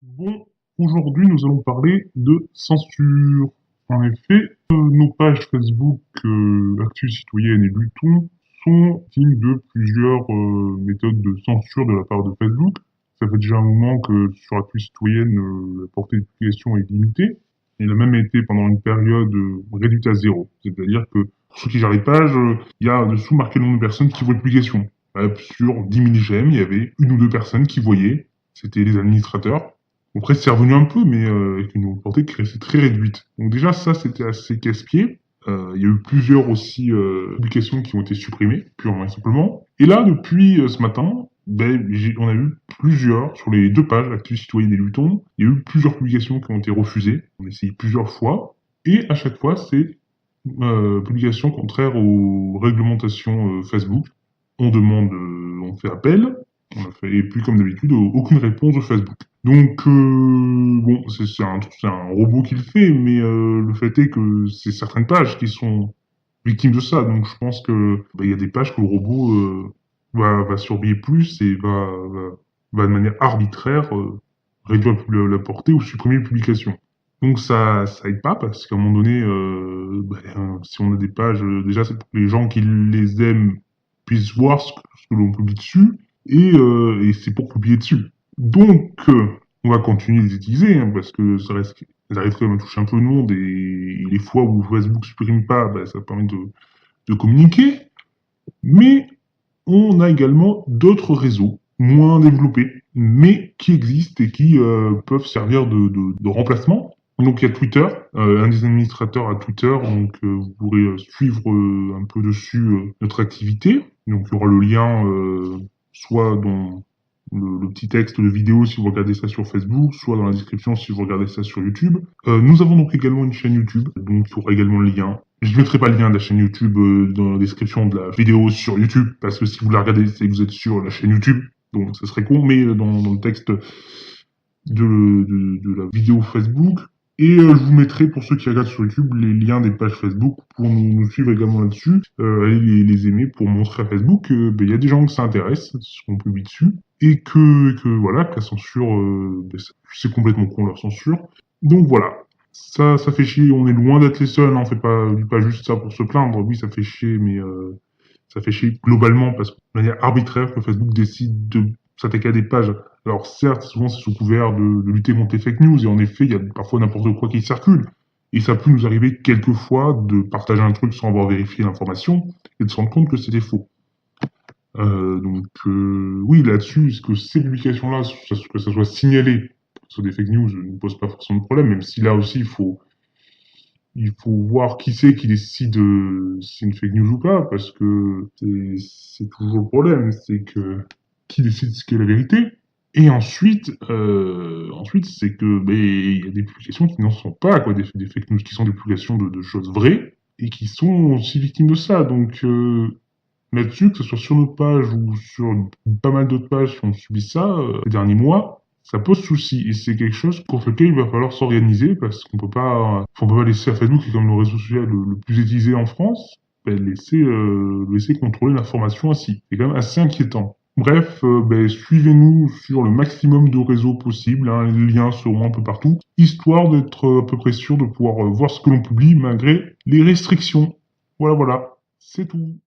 Bon, aujourd'hui nous allons parler de censure. En effet, nos pages Facebook Actu Citoyenne et Luton sont victimes de plusieurs méthodes de censure de la part de Facebook. Ça fait déjà un moment que sur Actu Citoyenne, la portée de publication est limitée. Il a même été pendant une période réduite à zéro. C'est-à-dire que pour ceux qui gèrent les pages, il y a dessous marqué le nombre de personnes qui voient les publications. Sur 10 000 j'aime, il y avait une ou deux personnes qui voyaient. C'était les administrateurs. Après, c'est revenu un peu, mais avec une portée qui restait très réduite. Donc déjà, ça, c'était assez casse-pied. Il y a eu plusieurs aussi publications qui ont été supprimées, purement et simplement. Et là, depuis ce matin, on a eu plusieurs, sur les deux pages, Actu Citoyenne et Luton, il y a eu plusieurs publications qui ont été refusées. On a essayé plusieurs fois. Et à chaque fois, c'est publication contraire aux réglementations Facebook. On demande, on fait appel, et puis comme d'habitude, aucune réponse de Facebook. Donc, bon, c'est un robot qui le fait, mais le fait est que c'est certaines pages qui sont victimes de ça. Donc, je pense que il y a des pages que le robot va surveiller plus et va de manière arbitraire réduire la portée ou supprimer les publications. Donc, ça aide pas parce qu'à un moment donné, si on a des pages, déjà, c'est pour que les gens qui les aiment puissent voir ce que l'on publie dessus et c'est pour publier dessus. Donc, on va continuer de les utiliser, hein, parce que elles arrivent quand même à toucher un peu le monde, et les fois où Facebook supprime pas, ça permet de communiquer. Mais on a également d'autres réseaux, moins développés, mais qui existent et qui peuvent servir de remplacement. Donc il y a Twitter, un des administrateurs à Twitter, donc vous pourrez suivre un peu dessus notre activité. Donc il y aura le lien soit dans le petit texte de vidéo si vous regardez ça sur Facebook, soit dans la description si vous regardez ça sur YouTube. Nous avons donc également une chaîne YouTube, donc il y aura également le lien. Je ne mettrai pas le lien de la chaîne YouTube dans la description de la vidéo sur YouTube, parce que si vous la regardez, c'est que vous êtes sur la chaîne YouTube, donc ça serait con, mais dans le texte de la vidéo Facebook. Et je vous mettrai, pour ceux qui regardent sur YouTube, les liens des pages Facebook pour nous suivre également là-dessus. Allez les aimer pour montrer à Facebook qu'il y a des gens que ça intéresse, ce qu'on publie dessus, et que voilà, que la censure, c'est complètement con leur censure. Donc voilà, ça fait chier, on est loin d'être les seuls, hein, on fait pas juste ça pour se plaindre. Oui, ça fait chier, mais ça fait chier globalement parce que de manière arbitraire que Facebook décide de s'attaquer à des pages. Alors certes, souvent c'est sous couvert de lutter contre les fake news, et en effet, il y a parfois n'importe quoi qui circule. Et ça peut nous arriver quelquefois de partager un truc sans avoir vérifié l'information et de se rendre compte que c'était faux. Oui, là-dessus, est-ce que ces publications-là, que ça soit signalé sur des fake news, ne pose pas forcément de problème, même si là aussi, il faut voir qui c'est qui décide si c'est une fake news ou pas, parce que c'est toujours le problème, c'est que qui décide ce qu'est la vérité. Et ensuite c'est que il y a des publications qui n'en sont pas, quoi, des fake news qui sont des publications de choses vraies et qui sont aussi victimes de ça. Donc là-dessus, que ce soit sur nos pages ou sur pas mal d'autres pages qui ont subi ça ces derniers mois, ça pose souci. Et c'est quelque chose contre lequel il va falloir s'organiser parce qu'on peut pas laisser à Facebook, qui est comme le réseau social le plus utilisé en France, laisser contrôler l'information ainsi. C'est quand même assez inquiétant. Bref, suivez-nous sur le maximum de réseaux possibles, hein, les liens seront un peu partout, histoire d'être à peu près sûr de pouvoir voir ce que l'on publie malgré les restrictions. Voilà, voilà, c'est tout.